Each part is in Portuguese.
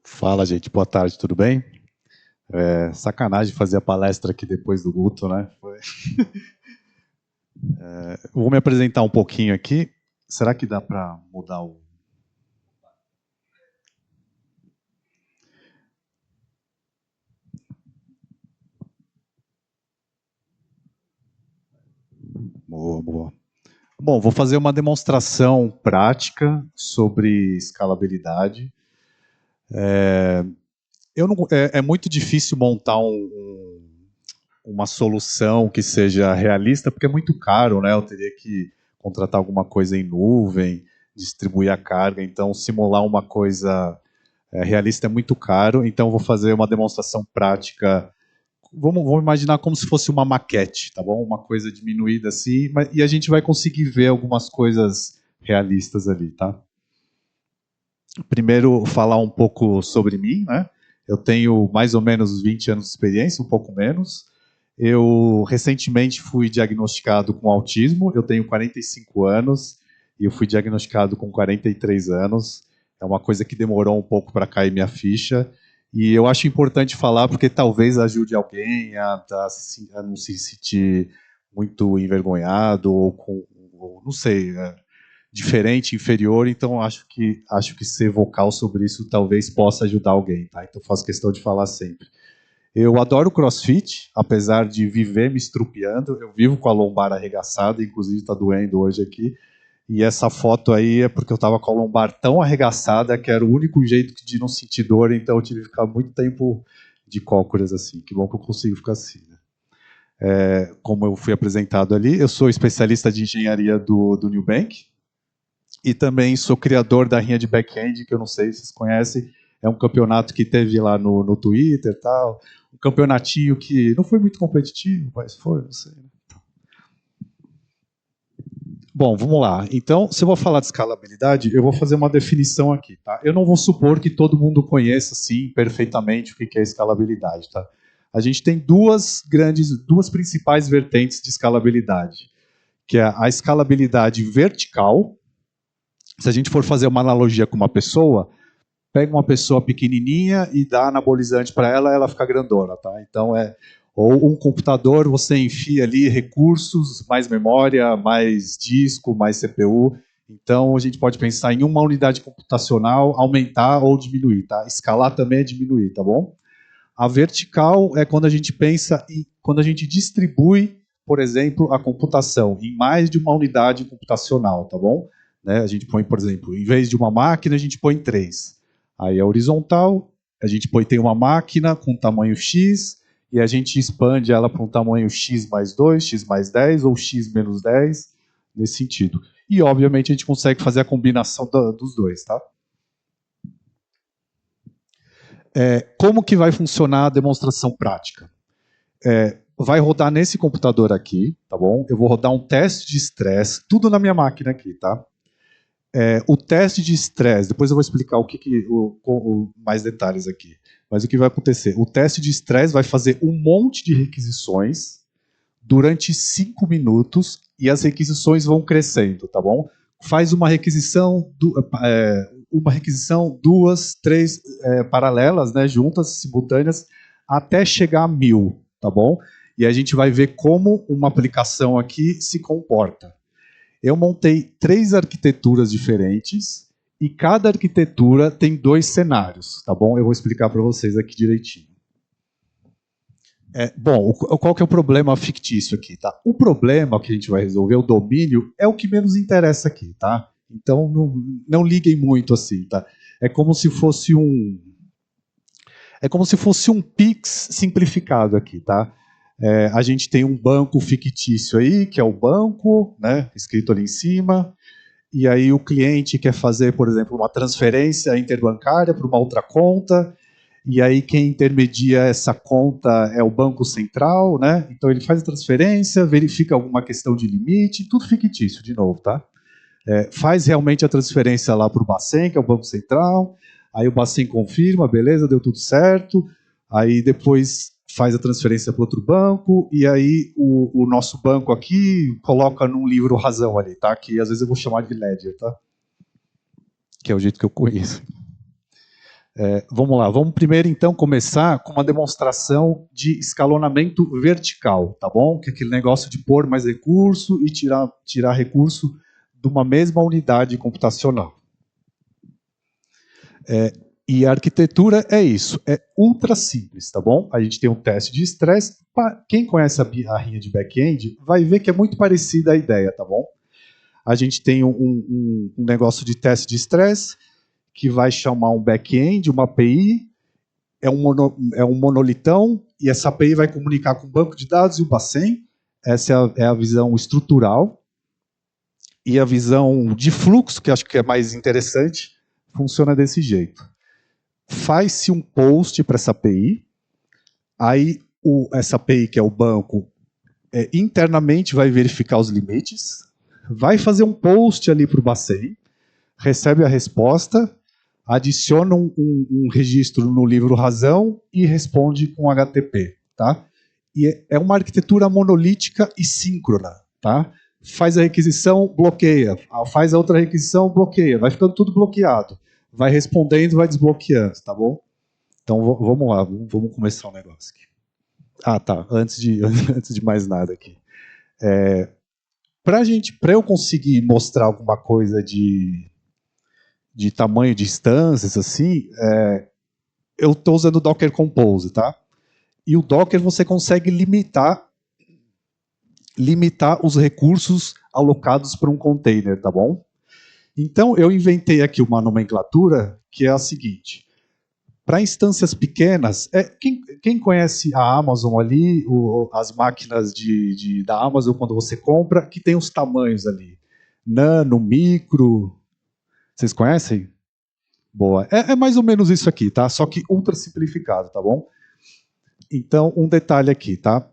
Fala, gente. Boa tarde, tudo bem? Sacanagem fazer a palestra aqui depois do Guto, né? Vou me apresentar um pouquinho aqui. Será que dá para mudar o... Boa, boa. Bom, vou fazer uma demonstração prática sobre escalabilidade. É muito difícil montar uma solução que seja realista, porque é muito caro, né? Eu teria que contratar alguma coisa em nuvem, distribuir a carga, então simular uma coisa realista é muito caro, então vou fazer uma demonstração prática. Vamos imaginar como se fosse uma maquete, tá bom? Uma coisa diminuída assim, e a gente vai conseguir ver algumas coisas realistas ali, tá? Primeiro, falar um pouco sobre mim, né? Eu tenho mais ou menos 20 anos de experiência, um pouco menos. Eu recentemente fui diagnosticado com autismo, eu tenho 45 anos e eu fui diagnosticado com 43 anos. É uma coisa que demorou um pouco para cair minha ficha. E eu acho importante falar porque talvez ajude alguém a não se sentir muito envergonhado ou não sei, diferente, inferior. Então acho que ser vocal sobre isso talvez possa ajudar alguém, tá? Então faço questão de falar sempre. Eu adoro CrossFit, apesar de viver me estrupiando. Eu vivo com a lombar arregaçada, inclusive está doendo hoje aqui. E essa foto aí é porque eu estava com a lombar tão arregaçada que era o único jeito de não sentir dor, então eu tive que ficar muito tempo de cócoras assim. Que bom que eu consigo ficar assim, né? Como eu fui apresentado ali, eu sou especialista de engenharia do Nubank e também sou criador da Rinha de Backend, que eu não sei se vocês conhecem. É um campeonato que teve lá no Twitter e tal. Um campeonatinho que não foi muito competitivo, mas foi, não sei. Bom, vamos lá. Então, se eu vou falar de escalabilidade, eu vou fazer uma definição aqui, tá? Eu não vou supor que todo mundo conheça, sim, perfeitamente o que é escalabilidade, tá? A gente tem duas principais vertentes de escalabilidade, que é a escalabilidade vertical. Se a gente for fazer uma analogia com uma pessoa, pega uma pessoa pequenininha e dá anabolizante para ela, ela fica grandona, tá? Então ou um computador, você enfia ali recursos, mais memória, mais disco, mais CPU. Então a gente pode pensar em uma unidade computacional, aumentar ou diminuir, tá? Escalar também é diminuir, tá bom? A vertical é quando a gente pensa quando a gente distribui, por exemplo, a computação em mais de uma unidade computacional, tá bom? Né? A gente põe, por exemplo, em vez de uma máquina, a gente põe três. Aí é horizontal, a gente tem uma máquina com tamanho X e a gente expande ela para um tamanho X mais 2, X mais 10 ou X menos 10, nesse sentido. E, obviamente, a gente consegue fazer a combinação dos dois, tá? Como que vai funcionar a demonstração prática? Vai rodar nesse computador aqui, tá bom? Eu vou rodar um teste de estresse, tudo na minha máquina aqui, tá? O teste de estresse, depois eu vou explicar mais detalhes aqui. Mas o que vai acontecer? O teste de estresse vai fazer um monte de requisições durante 5 minutos e as requisições vão crescendo, tá bom? Faz uma requisição, duas, três paralelas, né, juntas, simultâneas, até chegar a 1000, tá bom? E a gente vai ver como uma aplicação aqui se comporta. Eu montei 3 arquiteturas diferentes e cada arquitetura tem 2 cenários, tá bom? Eu vou explicar para vocês aqui direitinho. Bom, qual que é o problema fictício aqui, tá? O problema que a gente vai resolver, o domínio, é o que menos interessa aqui, tá? Então não liguem muito assim, tá? É como se fosse um Pix simplificado aqui, tá? A gente tem um banco fictício aí, que é o banco, né, escrito ali em cima, e aí o cliente quer fazer, por exemplo, uma transferência interbancária para uma outra conta, e aí quem intermedia essa conta é o Banco Central, né? Então ele faz a transferência, verifica alguma questão de limite, tudo fictício, de novo, tá? Faz realmente a transferência lá para o Bacen, que é o Banco Central, aí o Bacen confirma, beleza, deu tudo certo, aí depois faz a transferência para outro banco, e aí o nosso banco aqui coloca num livro razão ali, tá? Que às vezes eu vou chamar de ledger, tá? Que é o jeito que eu conheço. Vamos lá, vamos primeiro então começar com uma demonstração de escalonamento vertical, tá bom? Que é aquele negócio de pôr mais recurso e tirar recurso de uma mesma unidade computacional. E a arquitetura é isso, é ultra simples, tá bom? A gente tem um teste de estresse. Quem conhece a birrinha de back-end vai ver que é muito parecida a ideia, tá bom? A gente tem um negócio de teste de estresse que vai chamar um back-end, uma API, é um monolitão, e essa API vai comunicar com o banco de dados e o Bacen. Essa é a visão estrutural. E a visão de fluxo, que acho que é mais interessante, funciona desse jeito. Faz-se um post para essa API, aí essa API, que é o banco, internamente vai verificar os limites, vai fazer um post ali para o Bacen, recebe a resposta, adiciona um registro no livro razão e responde com HTTP, tá? E é uma arquitetura monolítica e síncrona, tá? Faz a requisição, bloqueia. Faz a outra requisição, bloqueia. Vai ficando tudo bloqueado. Vai respondendo, vai desbloqueando, tá bom? Então vamos lá, vamos começar o negócio aqui. Ah, tá. Antes de mais nada aqui. Para eu conseguir mostrar alguma coisa de tamanho de instâncias, assim, eu estou usando o Docker Compose, tá? E o Docker você consegue limitar os recursos alocados para um container, tá bom? Então, eu inventei aqui uma nomenclatura que é a seguinte. Para instâncias pequenas, quem conhece a Amazon ali, as máquinas da Amazon quando você compra, que tem os tamanhos ali. Nano, micro. Vocês conhecem? Boa. É mais ou menos isso aqui, tá? Só que ultra simplificado, tá bom? Então, um detalhe aqui, tá?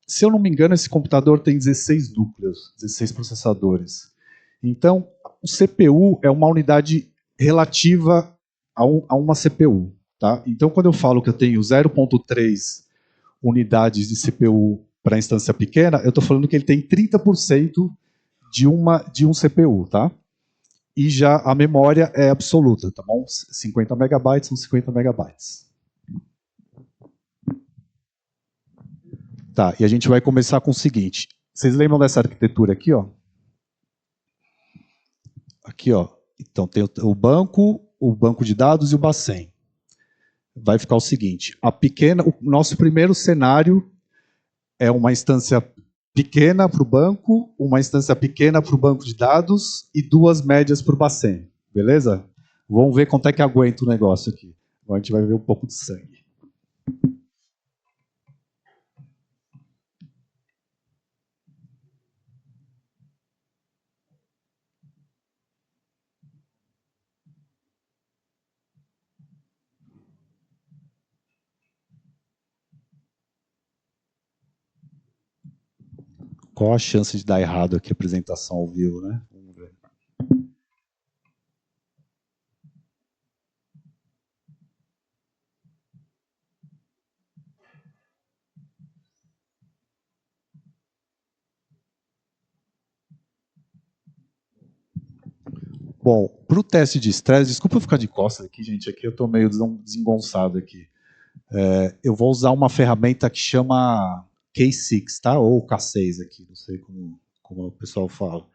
Se eu não me engano, esse computador tem 16 núcleos, 16 processadores. Então, o CPU é uma unidade relativa a uma CPU, tá? Então, quando eu falo que eu tenho 0,3 unidades de CPU para instância pequena, eu estou falando que ele tem 30% de um CPU, tá? E já a memória é absoluta, tá bom? 50 megabytes são 50 megabytes. Tá, e a gente vai começar com o seguinte. Vocês lembram dessa arquitetura aqui, ó? Aqui, ó. Então tem o banco de dados e o Bacen. Vai ficar o seguinte: o nosso primeiro cenário é uma instância pequena para o banco, uma instância pequena para o banco de dados e duas médias para o Bacen. Beleza? Vamos ver quanto é que aguenta o negócio aqui. Agora a gente vai ver um pouco de sangue. Qual a chance de dar errado aqui a apresentação ao vivo, né? Vamos ver. Bom, para o teste de estresse, desculpa eu ficar de costas aqui, gente, aqui eu estou meio desengonçado aqui. Eu vou usar uma ferramenta que chama K6, tá? Ou K6 aqui, não sei como o pessoal fala.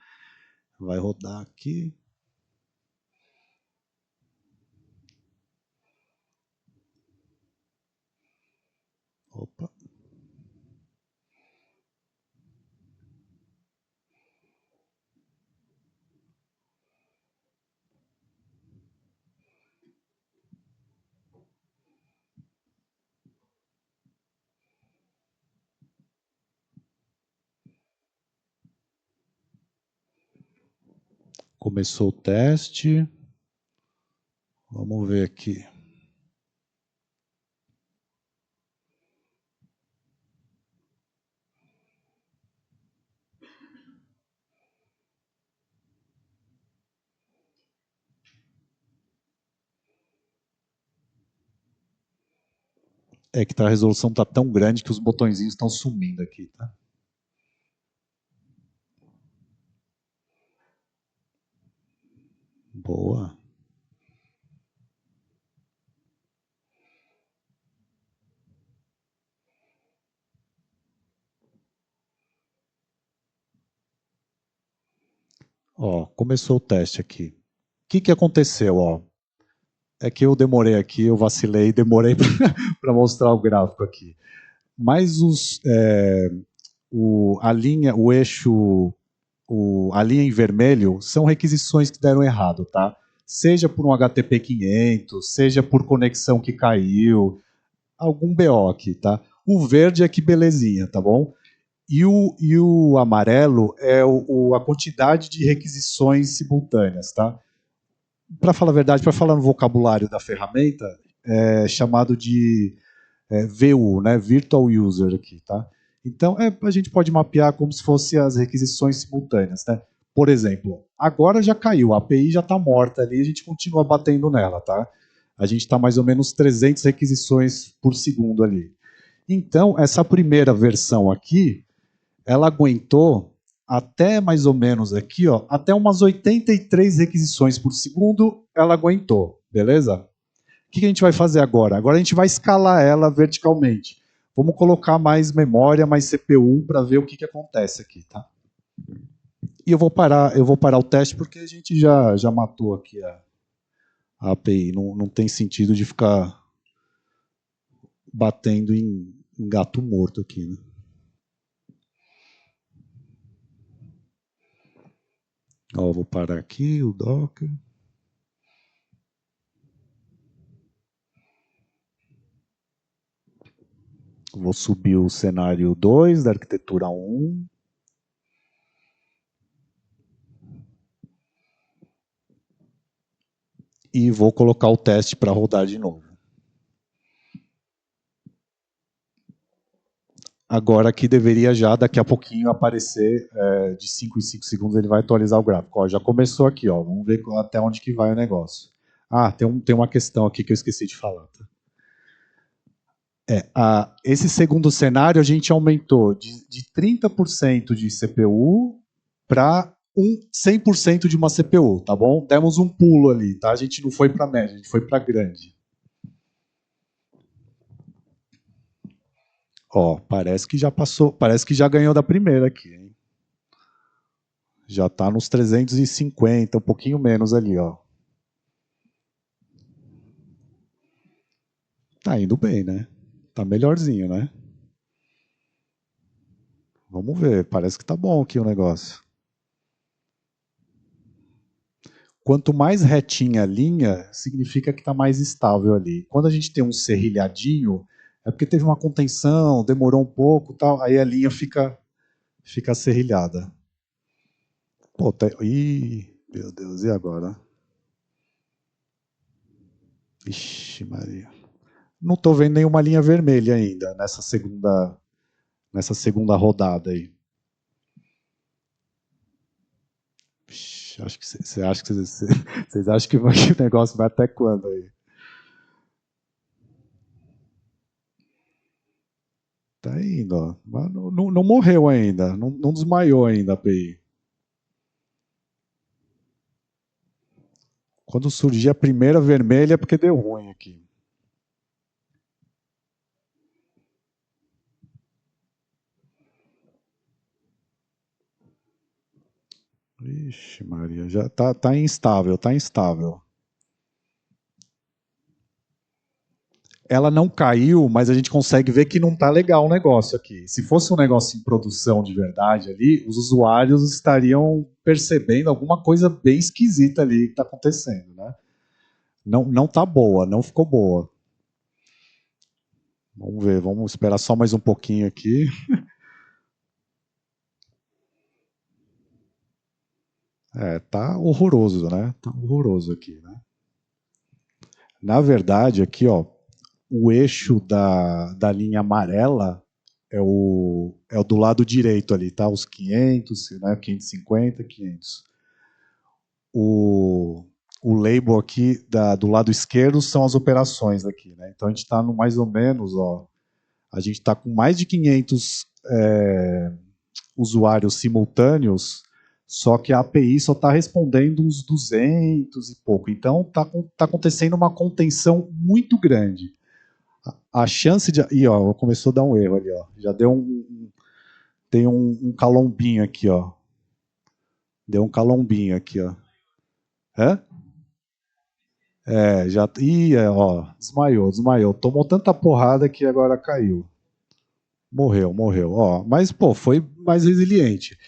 Vai rodar aqui. Opa. Começou o teste. Vamos ver aqui. É que a resolução está tão grande que os botõezinhos estão sumindo aqui, tá? Boa. Ó, começou o teste aqui. O que aconteceu? Ó? É que eu demorei aqui, eu vacilei, demorei para mostrar o gráfico aqui. Mas a linha, o eixo, a linha em vermelho são requisições que deram errado, tá? Seja por um HTTP 500, seja por conexão que caiu, algum BO aqui, tá? O verde é que belezinha, tá bom? E o amarelo é a quantidade de requisições simultâneas, tá? Para falar a verdade, para falar no vocabulário da ferramenta, é chamado de VU, né? Virtual User aqui, tá? Então, a gente pode mapear como se fossem as requisições simultâneas, né? Por exemplo, agora já caiu, a API já está morta ali, a gente continua batendo nela, tá? A gente está mais ou menos 300 requisições por segundo ali. Então, essa primeira versão aqui, ela aguentou até mais ou menos aqui, ó, até umas 83 requisições por segundo, ela aguentou, beleza? O que a gente vai fazer agora? Agora a gente vai escalar ela verticalmente. Vamos colocar mais memória, mais CPU para ver o que acontece aqui, tá? E eu vou parar o teste porque a gente já matou aqui a API. Não tem sentido de ficar batendo em gato morto aqui, né? Ó, vou parar aqui o Docker. Vou subir o cenário 2 da arquitetura 1. E vou colocar o teste para rodar de novo. Agora aqui deveria já, daqui a pouquinho, aparecer de 5 em 5 segundos, ele vai atualizar o gráfico. Ó, já começou aqui, ó, vamos ver até onde que vai o negócio. Ah, tem uma questão aqui que eu esqueci de falar. Tá? Esse segundo cenário a gente aumentou de 30% de CPU para 100% de uma CPU, tá bom? Demos um pulo ali, tá? A gente não foi para média, a gente foi para grande. Ó, parece que já passou, parece que já ganhou da primeira aqui, hein? Já tá nos 350, um pouquinho menos ali, ó. Tá indo bem, né? Tá melhorzinho, né? Vamos ver, parece que tá bom aqui o negócio. Quanto mais retinha a linha, significa que tá mais estável ali. Quando a gente tem um serrilhadinho, é porque teve uma contenção, demorou um pouco, tal, aí a linha fica serrilhada. Pô, ih, meu Deus, e agora? Ixi, Maria. Não estou vendo nenhuma linha vermelha ainda nessa segunda rodada aí. Ixi, acho que você acha que vocês acham que o negócio vai até quando aí? Tá indo, ó. Mas não morreu ainda, não desmaiou ainda a API. Quando surgir a primeira vermelha é porque deu ruim aqui. Ixi, Maria, já tá instável, tá instável. Ela não caiu, mas a gente consegue ver que não tá legal o negócio aqui. Se fosse um negócio em produção de verdade ali, os usuários estariam percebendo alguma coisa bem esquisita ali que está acontecendo, né? Não tá boa, não ficou boa. Vamos ver, vamos esperar só mais um pouquinho aqui. Tá horroroso, né? Tá horroroso aqui, né? Na verdade, aqui, ó, o eixo da linha amarela é o do lado direito ali, tá? Os 500, né? 550, 500. O, o label aqui do lado esquerdo são as operações aqui, né? Então a gente está no mais ou menos, ó, a gente está com mais de 500 usuários simultâneos, só que a API só está respondendo uns 200 e pouco. Então tá acontecendo uma contenção muito grande. A chance de. Ih, ó, começou a dar um erro ali, ó. Já deu tem um calombinho aqui, ó. Deu um calombinho aqui, ó. Hã? É, já. Ih, ó, desmaiou. Tomou tanta porrada que agora caiu. Morreu. Ó, mas, pô, foi mais resiliente.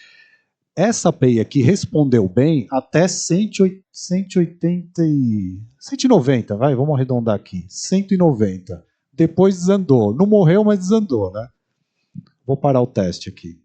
Essa API aqui respondeu bem até 180 190, vai, vamos arredondar aqui. 190. Depois desandou. Não morreu, mas desandou, né? Vou parar o teste aqui.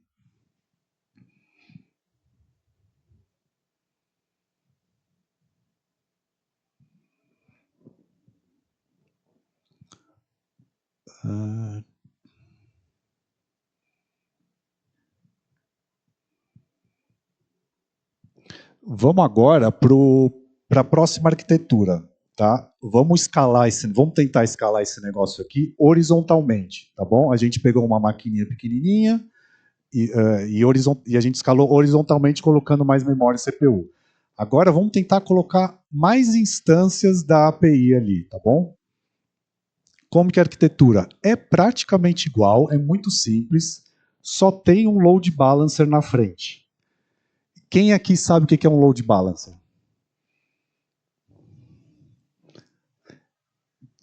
Vamos agora para a próxima arquitetura, tá? Vamos tentar escalar esse negócio aqui horizontalmente, tá bom? A gente pegou uma maquininha pequenininha e a gente escalou horizontalmente colocando mais memória CPU. Agora vamos tentar colocar mais instâncias da API ali, tá bom? Como que é a arquitetura? É praticamente igual, é muito simples, só tem um load balancer na frente. Quem aqui sabe o que é um load balancer?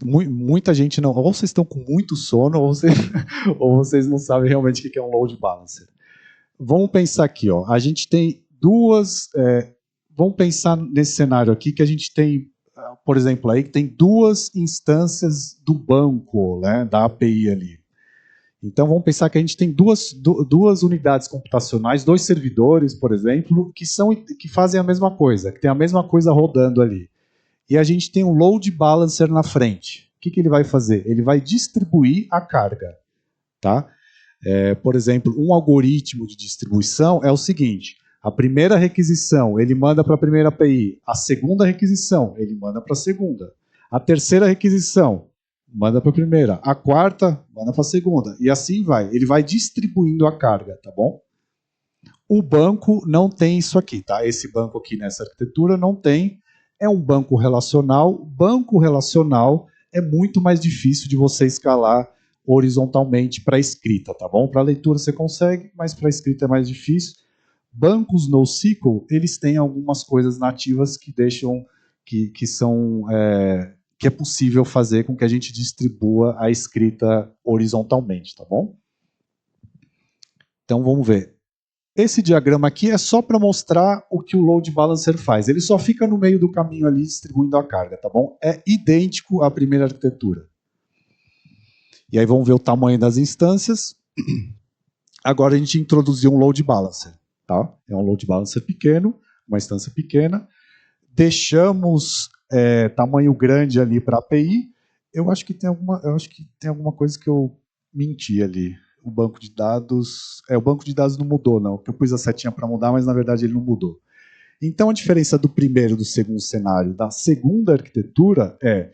Muita gente não. Ou vocês estão com muito sono, ou vocês não sabem realmente o que é um load balancer. Vamos pensar aqui, ó. A gente tem duas. Vamos pensar nesse cenário aqui que a gente tem, por exemplo, aí que tem duas instâncias do banco, né, da API ali. Então vamos pensar que a gente tem duas unidades computacionais, dois servidores, por exemplo, que fazem a mesma coisa, que tem a mesma coisa rodando ali. E a gente tem um load balancer na frente. O que ele vai fazer? Ele vai distribuir a carga. Tá? Por exemplo, um algoritmo de distribuição é o seguinte: a primeira requisição ele manda para a primeira API, a segunda requisição ele manda para a segunda, a terceira requisição manda para a primeira, a quarta manda para a segunda, e assim vai. Ele vai distribuindo a carga, tá bom? O banco não tem isso aqui, tá? Esse banco aqui nessa arquitetura não tem. É um banco relacional. Banco relacional é muito mais difícil de você escalar horizontalmente para escrita, tá bom? Para leitura você consegue, mas para escrita é mais difícil. Bancos NoSQL, eles têm algumas coisas nativas que deixam que são que é possível fazer com que a gente distribua a escrita horizontalmente, tá bom? Então vamos ver. Esse diagrama aqui é só para mostrar o que o load balancer faz. Ele só fica no meio do caminho ali distribuindo a carga, tá bom? É idêntico à primeira arquitetura. E aí vamos ver o tamanho das instâncias. Agora a gente introduziu um load balancer, tá? É um load balancer pequeno, uma instância pequena. Deixamos tamanho grande ali para a API. Eu acho que tem alguma coisa que eu menti ali. O banco de dados. O banco de dados não mudou, não. Eu pus a setinha para mudar, mas na verdade ele não mudou. Então a diferença do primeiro e do segundo cenário da segunda arquitetura é: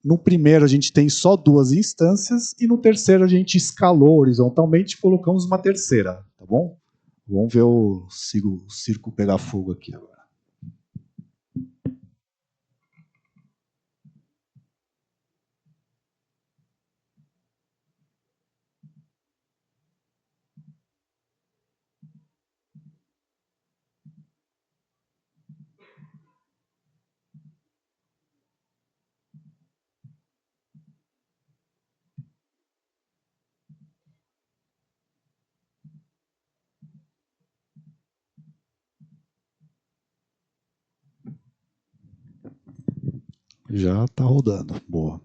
no primeiro a gente tem só duas instâncias e no terceiro a gente escalou horizontalmente e colocamos uma terceira, tá bom? Vamos ver o circo pegar fogo aqui agora. Já está rodando. Boa.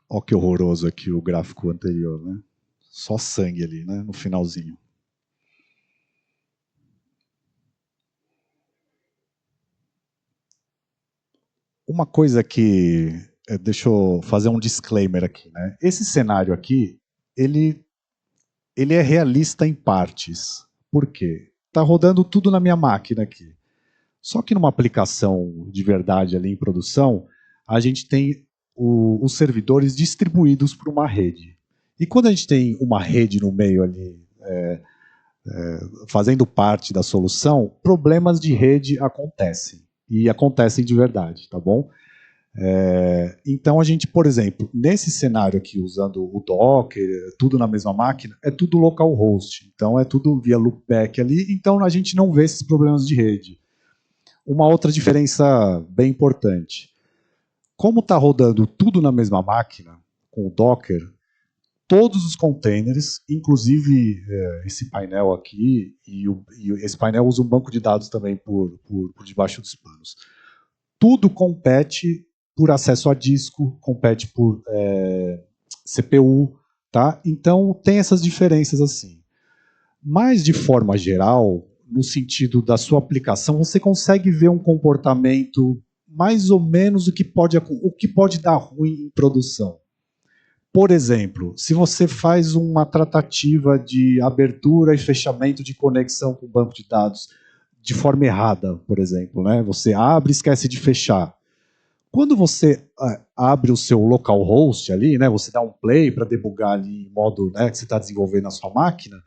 Olha que horroroso aqui o gráfico anterior, né? Só sangue ali, né? No finalzinho. Uma coisa que... deixa eu fazer um disclaimer aqui, né? Esse cenário aqui, ele é realista em partes. Por quê? Está rodando tudo na minha máquina aqui. Só que numa aplicação de verdade ali em produção, a gente tem os servidores distribuídos por uma rede. E quando a gente tem uma rede no meio ali, fazendo parte da solução, problemas de rede acontecem. E acontecem de verdade, tá bom? Então a gente, por exemplo, nesse cenário aqui, usando o Docker, tudo na mesma máquina, é tudo localhost. Então é tudo via loopback ali, então a gente não vê esses problemas de rede. Uma outra diferença bem importante. Como está rodando tudo na mesma máquina, com o Docker, todos os containers, inclusive esse painel aqui, e esse painel usa um banco de dados também por debaixo dos panos. Tudo compete por acesso a disco, compete por CPU, tá? Então tem essas diferenças assim. Mas de forma geral, no sentido da sua aplicação, você consegue ver um comportamento mais ou menos o que pode dar ruim em produção. Por exemplo, se você faz uma tratativa de abertura e fechamento de conexão com o banco de dados de forma errada, por exemplo, né? Você abre e esquece de fechar. Quando você abre o seu localhost ali, né? Você dá um play para debugar ali em modo, né, que você está desenvolvendo na sua máquina,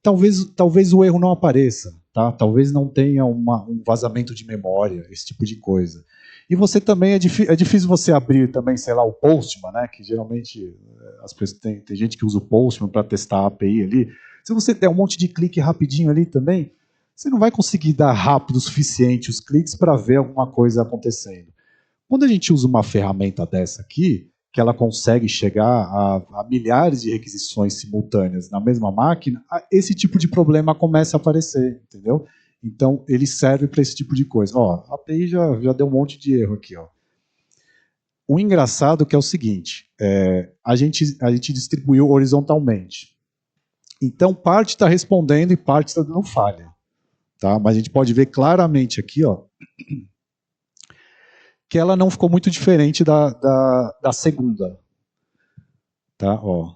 talvez o erro não apareça, tá? Talvez não tenha um vazamento de memória, esse tipo de coisa. E você também é difícil você abrir também, sei lá, o Postman, né? Que geralmente as pessoas tem gente que usa o Postman para testar a API ali. Se você der um monte de clique rapidinho ali também, você não vai conseguir dar rápido o suficiente os cliques para ver alguma coisa acontecendo. Quando a gente usa uma ferramenta dessa aqui, que ela consegue chegar a milhares de requisições simultâneas na mesma máquina, esse tipo de problema começa a aparecer, entendeu? Então, ele serve para esse tipo de coisa. Ó, a API já deu um monte de erro aqui. Ó. O engraçado é que é o seguinte, a gente distribuiu horizontalmente. Então, parte está respondendo e parte está dando falha. Tá? Mas a gente pode ver claramente aqui, ó, que ela não ficou muito diferente da segunda. Tá? Ó,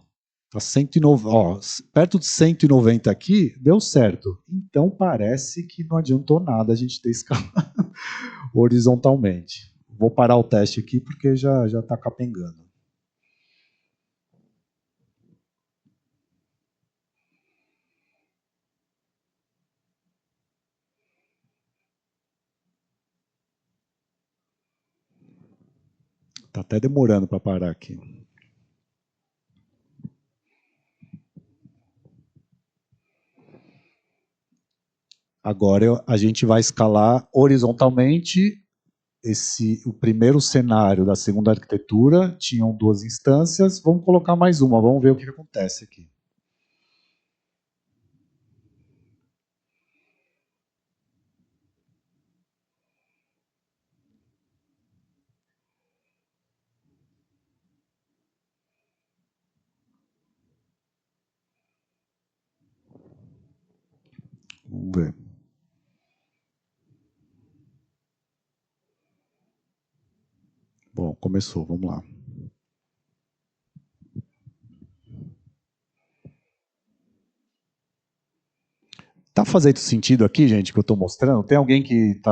tá 190, ó, perto de 190 aqui, deu certo. Então parece que não adiantou nada a gente ter escalado horizontalmente. Vou parar o teste aqui porque já está capengando. Está até demorando para parar aqui. Agora a gente vai escalar horizontalmente. O primeiro cenário da segunda arquitetura tinham duas instâncias. Vamos colocar mais uma, vamos ver o que acontece aqui. Vamos ver. Bom, começou, vamos lá. Tá fazendo sentido aqui, gente, que eu tô mostrando? Tem alguém que tá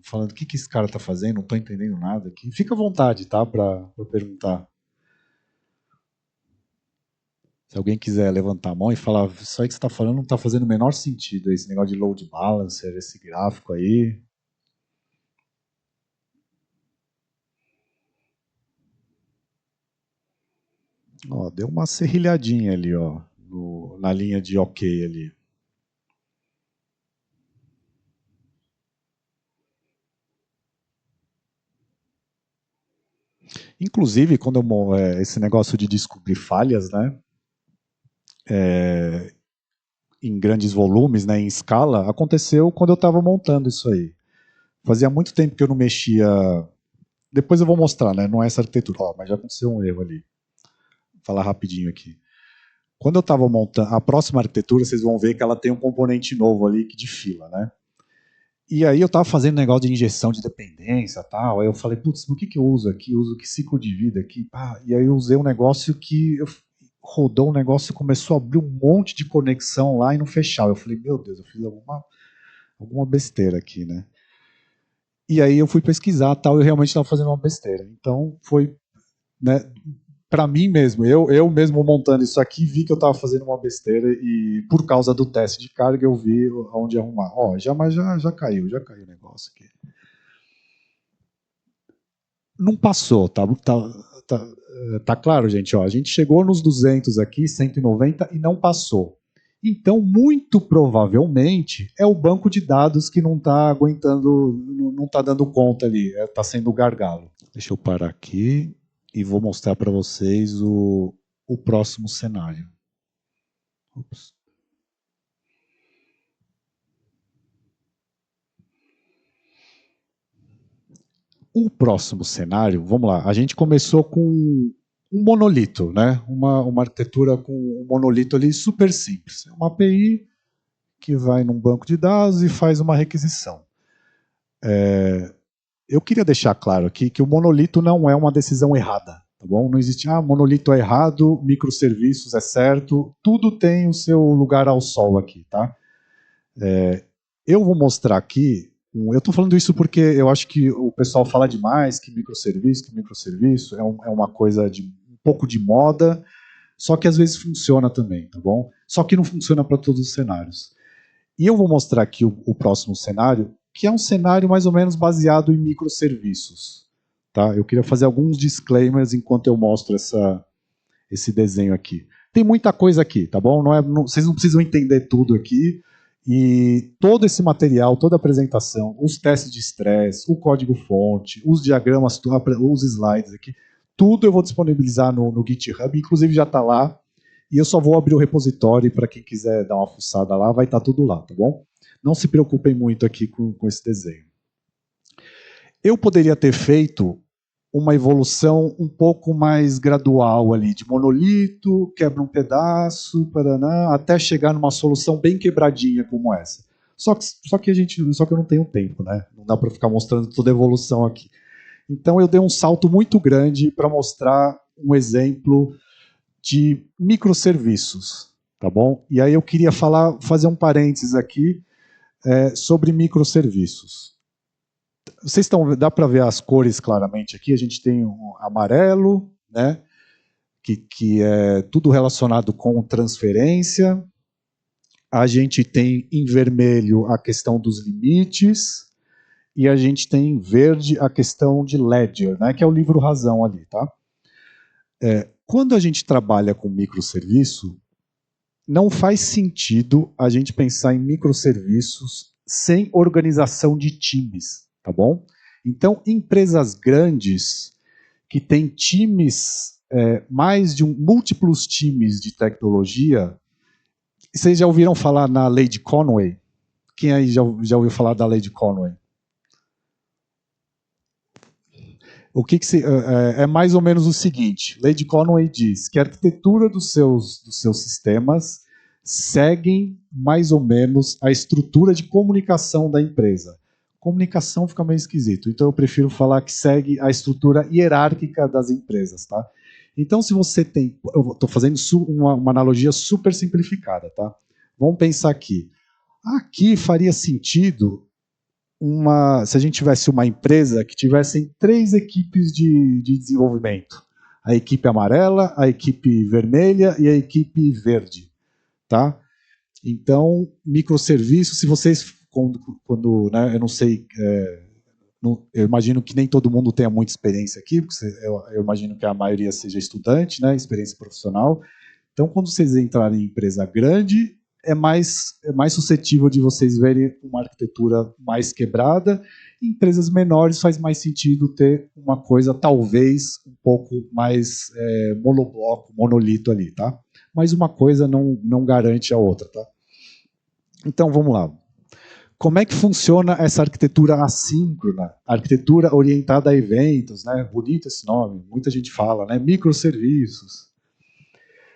falando o que esse cara tá fazendo? Não tô entendendo nada aqui. Fica à vontade, tá, para perguntar. Se alguém quiser levantar a mão e falar, isso aí que você tá falando não tá fazendo o menor sentido, esse negócio de load balancer, esse gráfico aí. Ó, deu uma serrilhadinha ali, ó, na linha de ok ali. Inclusive, quando esse negócio de descobrir falhas, né, em grandes volumes, né, em escala, aconteceu quando eu estava montando isso aí. Fazia muito tempo que eu não mexia. Depois eu vou mostrar, né? Não é essa arquitetura, ó, mas já aconteceu um erro ali. Vou falar rapidinho aqui. Quando eu estava montando a próxima arquitetura, vocês vão ver que ela tem um componente novo ali de fila, né? E aí eu estava fazendo negócio de injeção de dependência, tal. Aí eu falei, putz, o que eu uso aqui? Eu uso que ciclo de vida aqui? E aí eu usei um negócio que rodou um negócio e começou a abrir um monte de conexão lá e não fechava. Eu falei, meu Deus, eu fiz alguma besteira aqui, né? E aí eu fui pesquisar, tal, e eu realmente estava fazendo uma besteira. Então foi, né, para mim mesmo, eu mesmo montando isso aqui, vi que eu estava fazendo uma besteira e por causa do teste de carga eu vi onde arrumar. Ó, mas já caiu o negócio aqui. Não passou, tá claro, gente? Ó, a gente chegou nos 200 aqui, 190 e não passou. Então, muito provavelmente, é o banco de dados que não está aguentando, não está dando conta ali, está sendo gargalo. Deixa eu parar aqui e vou mostrar para vocês o próximo cenário. Ups. O próximo cenário, vamos lá, a gente começou com um monolito, né? Uma arquitetura com um monolito ali super simples. Uma API que vai num banco de dados e faz uma requisição. Eu queria deixar claro aqui que o monolito não é uma decisão errada, tá bom? Não existe, monolito é errado, microserviços é certo, tudo tem o seu lugar ao sol aqui, tá? Eu vou mostrar aqui, eu estou falando isso porque eu acho que o pessoal fala demais que microserviço é uma coisa de um pouco de moda, só que às vezes funciona também, tá bom? Só que não funciona para todos os cenários. E eu vou mostrar aqui o próximo cenário, que é um cenário mais ou menos baseado em microserviços. Tá? Eu queria fazer alguns disclaimers enquanto eu mostro esse desenho aqui. Tem muita coisa aqui, tá bom? Vocês não precisam entender tudo aqui. E todo esse material, toda a apresentação, os testes de estresse, o código-fonte, os diagramas, os slides aqui, tudo eu vou disponibilizar no GitHub, inclusive já está lá. E eu só vou abrir o repositório para quem quiser dar uma fuçada lá, vai estar tudo lá, tá bom? Não se preocupem muito aqui com esse desenho. Eu poderia ter feito uma evolução um pouco mais gradual ali, de monolito, quebra um pedaço, paraná, até chegar numa solução bem quebradinha como essa. Só que eu não tenho tempo, né? Não dá para ficar mostrando toda a evolução aqui. Então eu dei um salto muito grande para mostrar um exemplo de microserviços, tá bom? E aí eu queria fazer um parênteses aqui sobre microserviços. Dá para ver as cores claramente aqui. A gente tem um amarelo, né? Que é tudo relacionado com transferência. A gente tem em vermelho a questão dos limites. E a gente tem em verde a questão de ledger, né? Que é o livro razão ali, tá? Quando a gente trabalha com microserviço, não faz sentido a gente pensar em microserviços sem organização de times, tá bom? Então, empresas grandes que têm times, múltiplos times de tecnologia, vocês já ouviram falar na lei de Conway? Quem aí já ouviu falar da lei de Conway? É mais ou menos o seguinte: Lei de Conway diz que a arquitetura dos seus sistemas seguem mais ou menos a estrutura de comunicação da empresa. Comunicação fica meio esquisito, então eu prefiro falar que segue a estrutura hierárquica das empresas, tá? Então, se você tem, eu estou fazendo uma analogia super simplificada, tá? Vamos pensar aqui. Aqui faria sentido se a gente tivesse uma empresa que tivessem 3 equipes de desenvolvimento. A equipe amarela, a equipe vermelha e a equipe verde. Tá? Então, microserviços, se vocês, quando né, eu não sei, eu imagino que nem todo mundo tenha muita experiência aqui, porque eu imagino que a maioria seja estudante, né, experiência profissional. Então, quando vocês entrarem em empresa grande, é mais suscetível de vocês verem uma arquitetura mais quebrada. Em empresas menores faz mais sentido ter uma coisa talvez um pouco mais monobloco, monolito ali, tá? Mas uma coisa não garante a outra, tá? Então vamos lá. Como é que funciona essa arquitetura assíncrona? Arquitetura orientada a eventos, né? Bonito esse nome, muita gente fala, né? Microserviços.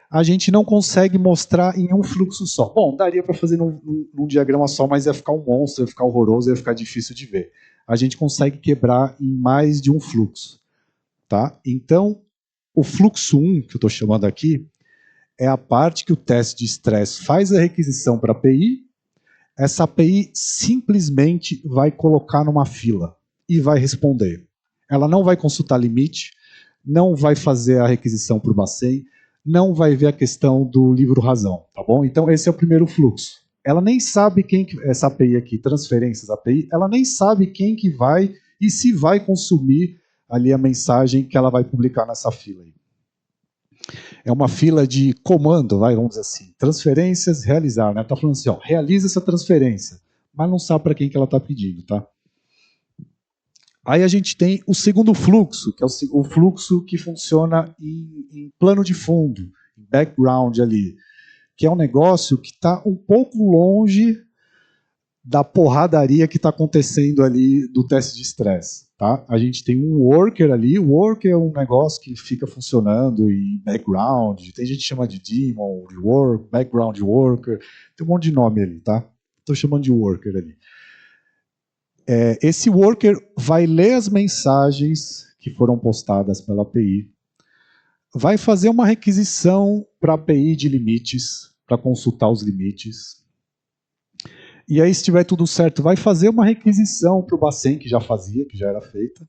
A gente não consegue mostrar em um fluxo só. Bom, daria para fazer num diagrama só, mas ia ficar um monstro, ia ficar horroroso, ia ficar difícil de ver. A gente consegue quebrar em mais de um fluxo. Tá? Então, o fluxo 1, que eu estou chamando aqui, é a parte que o teste de estresse faz a requisição para a API. Essa API simplesmente vai colocar numa fila e vai responder. Ela não vai consultar limite, não vai fazer a requisição para o Bacen, não vai ver a questão do livro razão, tá bom? Então esse é o primeiro fluxo. Ela nem sabe essa API aqui, transferências API, ela nem sabe quem que vai e se vai consumir ali a mensagem que ela vai publicar nessa fila aí. É uma fila de comando, vamos dizer assim, transferências realizar, né? Tá falando assim, ó, realiza essa transferência, mas não sabe para quem que ela está pedindo, tá? Aí a gente tem o segundo fluxo, que é o fluxo que funciona em plano de fundo, em background ali, que é um negócio que está um pouco longe da porradaria que está acontecendo ali do teste de estresse. Tá? A gente tem um worker ali, o worker é um negócio que fica funcionando em background, tem gente que chama de daemon, de work, background worker, tem um monte de nome ali, tá? Estou chamando de worker ali. Esse worker vai ler as mensagens que foram postadas pela API, vai fazer uma requisição para a API de limites, para consultar os limites. E aí, se tiver tudo certo, vai fazer uma requisição para o Bacen, que já fazia, que já era feita.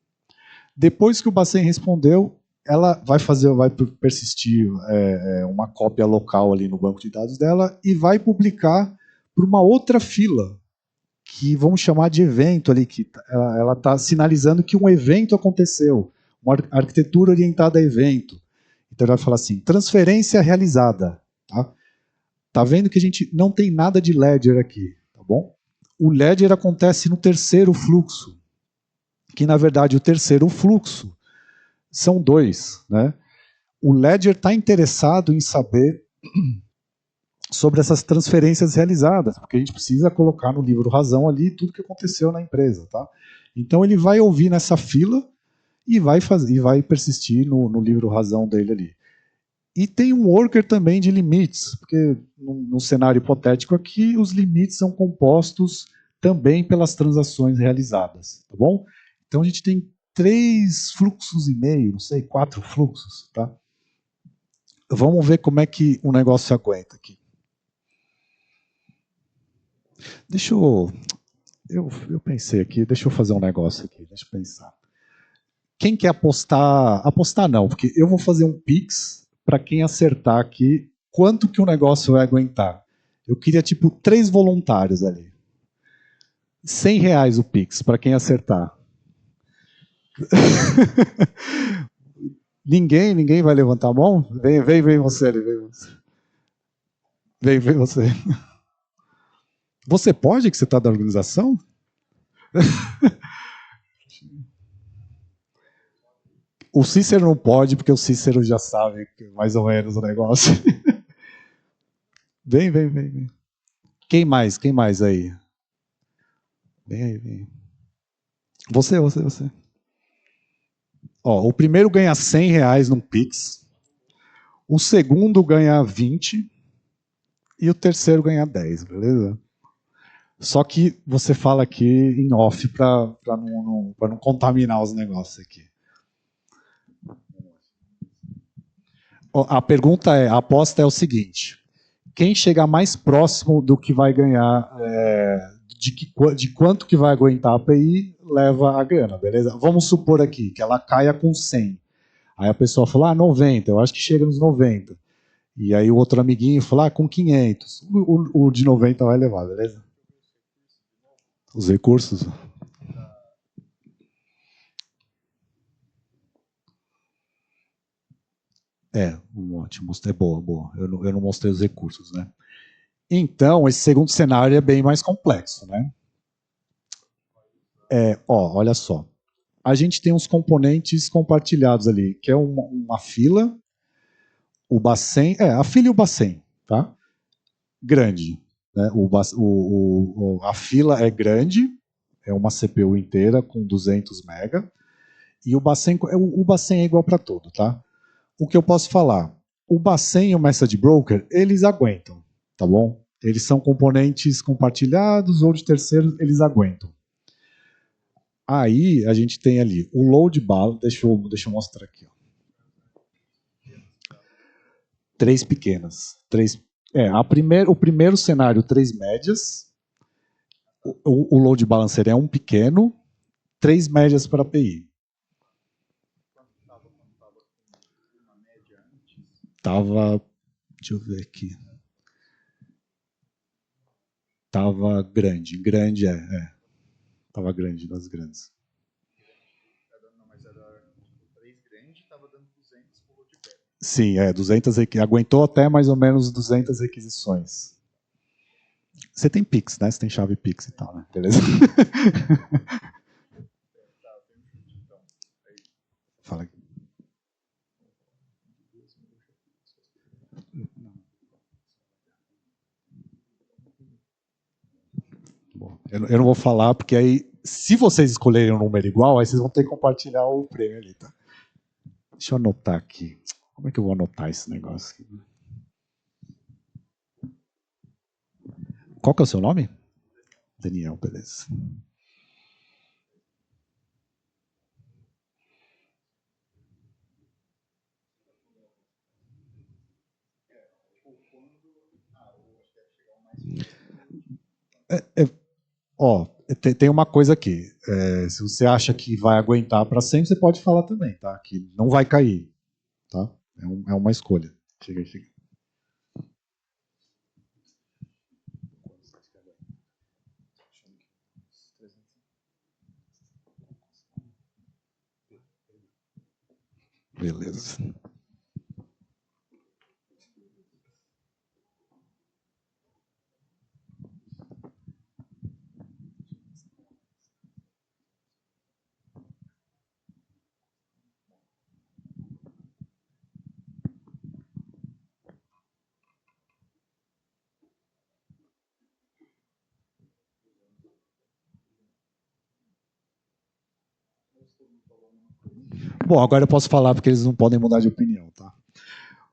Depois que o Bacen respondeu, ela vai persistir uma cópia local ali no banco de dados dela e vai publicar para uma outra fila, que vamos chamar de evento ali, que ela está sinalizando que um evento aconteceu, uma arquitetura orientada a evento. Então ela vai falar assim, transferência realizada. Tá vendo que a gente não tem nada de ledger aqui, tá bom? O ledger acontece no terceiro fluxo, que na verdade o terceiro fluxo são dois, né? O ledger está interessado em saber sobre essas transferências realizadas, porque a gente precisa colocar no livro razão ali tudo que aconteceu na empresa, tá? Então ele vai ouvir nessa fila e vai persistir no livro razão dele ali. E tem um worker também de limites, porque no cenário hipotético aqui, os limites são compostos também pelas transações realizadas, tá bom? Então a gente tem 3 fluxos e meio, não sei, 4 fluxos, tá? Vamos ver como é que o negócio aguenta aqui. Deixa eu pensei aqui, deixa eu fazer um negócio aqui, deixa eu pensar. Quem quer apostar? Apostar não, porque eu vou fazer um Pix para quem acertar aqui quanto que o negócio vai aguentar. Eu queria, tipo, 3 voluntários ali. R$ 100 o Pix para quem acertar. Ninguém vai levantar a mão? Vem você ali, vem você. Vem você. Você pode, que você está da organização? O Cícero não pode, porque o Cícero já sabe mais ou menos o negócio. Vem. Quem mais? Quem mais aí? Vem aí, vem. Você. Ó, o primeiro ganha R$ 100 num Pix, o segundo ganha 20 e o terceiro ganha 10, beleza? Só que você fala aqui em off para não contaminar os negócios aqui. A pergunta a aposta é o seguinte: quem chegar mais próximo do que vai ganhar, de quanto que vai aguentar a API, leva a grana, beleza? Vamos supor aqui que ela caia com 100. Aí a pessoa fala, 90, eu acho que chega nos 90. E aí o outro amiguinho fala, com 500. O de 90 vai levar, beleza? Os recursos. Ótimo, é boa. Eu não mostrei os recursos, né? Então, esse segundo cenário é bem mais complexo, né? Olha só. A gente tem uns componentes compartilhados ali, que é uma fila, o Bacen, a fila e o Bacen, tá? Grande. Né? A fila é grande, é uma CPU inteira com 200 MB, e o Bacen é igual para todo, tá? O que eu posso falar? O Bacen e o Message Broker, eles aguentam, tá bom? Eles são componentes compartilhados ou de terceiros, eles aguentam. Aí a gente tem ali o load balance, deixa eu mostrar aqui. Ó. 3 pequenas. O primeiro cenário, 3 médias. O load balancer é um pequeno, 3 médias para a API. Tava, deixa eu ver aqui. Tava grande, Tava grande, das grandes. Sim, 200 aguentou até mais ou menos 200 requisições. Você tem Pix, né? Você tem chave Pix e tal, né? Beleza? Fala aqui. Bom, eu não vou falar, porque aí, se vocês escolherem um número igual, aí vocês vão ter que compartilhar o prêmio ali, tá? Deixa eu anotar aqui. Como é que eu vou anotar esse negócio aqui? Qual que é o seu nome? Daniel, beleza. Ó, tem uma coisa aqui. Se você acha que vai aguentar para sempre, você pode falar também, tá? Que não vai cair, tá? É uma escolha. Chega aí, chega. Beleza. Bom, agora eu posso falar porque eles não podem mudar de opinião, tá?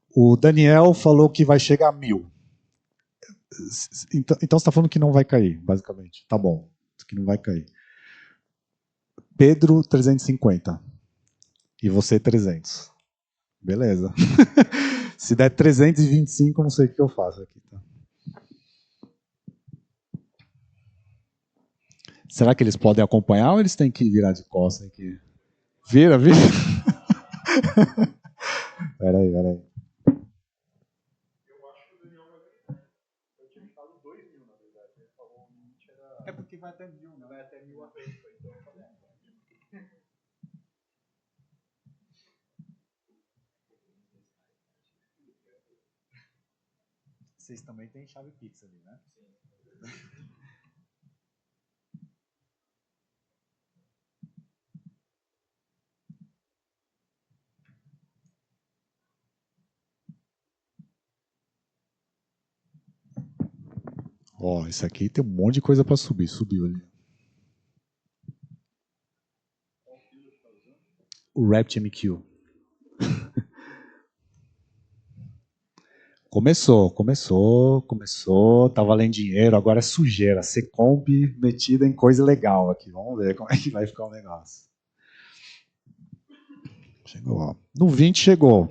O Daniel falou que vai chegar a 1.000. Então você está falando que não vai cair, basicamente. Tá bom, que não vai cair. Pedro, 350. E você, 300. Beleza. Se der 325, eu não sei o que eu faço aqui. Tá? Será que eles podem acompanhar ou eles têm que virar de costas aqui? Vira. Peraí. É porque vai até 1.000, né? Vai até 1.000 a vez. Vocês também têm chave Pix ali, né? Sim. Ó, isso aqui tem um monte de coisa para subir. Subiu ali. O RaptMQ. Começou, tá valendo dinheiro, agora é sujeira, Secomp metida em coisa legal aqui. Vamos ver como é que vai ficar o negócio. Chegou, ó. No 20 chegou.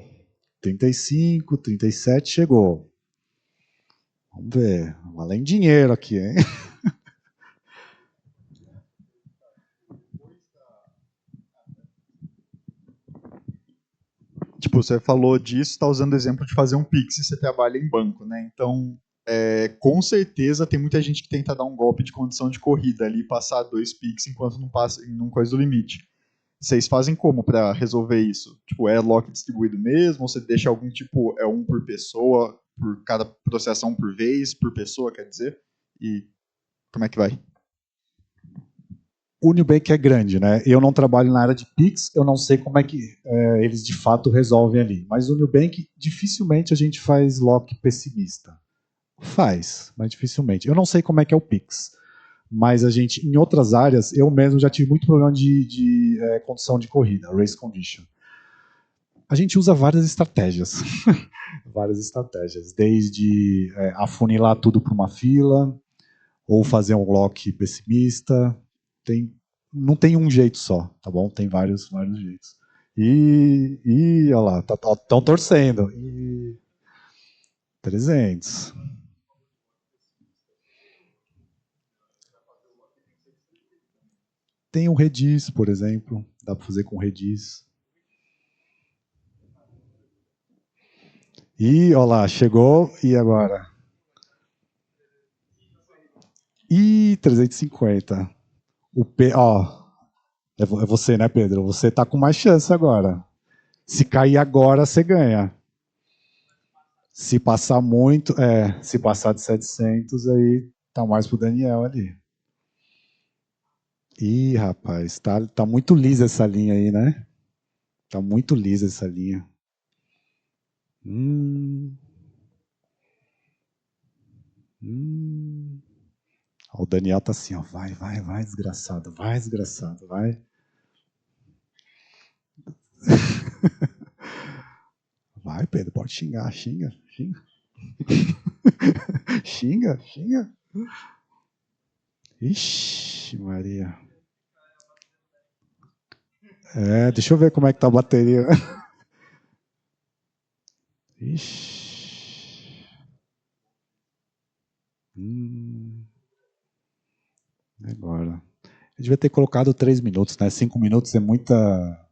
35, 37 chegou. Vamos ver. Valendo dinheiro aqui, hein? Tipo, você falou disso, está usando o exemplo de fazer um Pix e você trabalha em banco, né? Então, com certeza tem muita gente que tenta dar um golpe de condição de corrida ali, passar 2 Pix enquanto não passa, não coisa do limite. Vocês fazem como para resolver isso? Tipo, é lock distribuído mesmo? Ou você deixa algum tipo, é um por pessoa, por cada processo um por vez, por pessoa, quer dizer? E como é que vai? O Nubank é grande, né? Eu não trabalho na área de Pix, eu não sei como é que eles de fato resolvem ali. Mas o Nubank, dificilmente a gente faz lock pessimista. Faz, mas dificilmente. Eu não sei como é que é o Pix. Mas a gente, em outras áreas, eu mesmo já tive muito problema de condição de corrida, race condition. A gente usa várias estratégias. Várias estratégias. Desde afunilar tudo para uma fila, ou fazer um lock pessimista. Não tem um jeito só, tá bom? Tem vários jeitos. Olha lá, estão torcendo. 300. Tem o Redis, por exemplo. Dá para fazer com Redis. Olha lá, chegou. E agora? 350. O P, ó. É você, né, Pedro? Você tá com mais chance agora. Se cair agora, você ganha. Se passar muito, se passar de 700, aí tá mais pro Daniel ali. Ih, rapaz, tá muito lisa essa linha aí, né? Tá muito lisa essa linha. Hum, hum. Ó, o Daniel tá assim, ó. Vai, vai, vai, desgraçado. Vai, desgraçado, vai. Vai, Pedro, pode xingar, xinga, xinga. Xinga, xinga. Ixi, Maria. Deixa eu ver como é que tá a bateria. Ixi. Agora. Eu devia ter colocado 3 minutos, né? 5 minutos é muita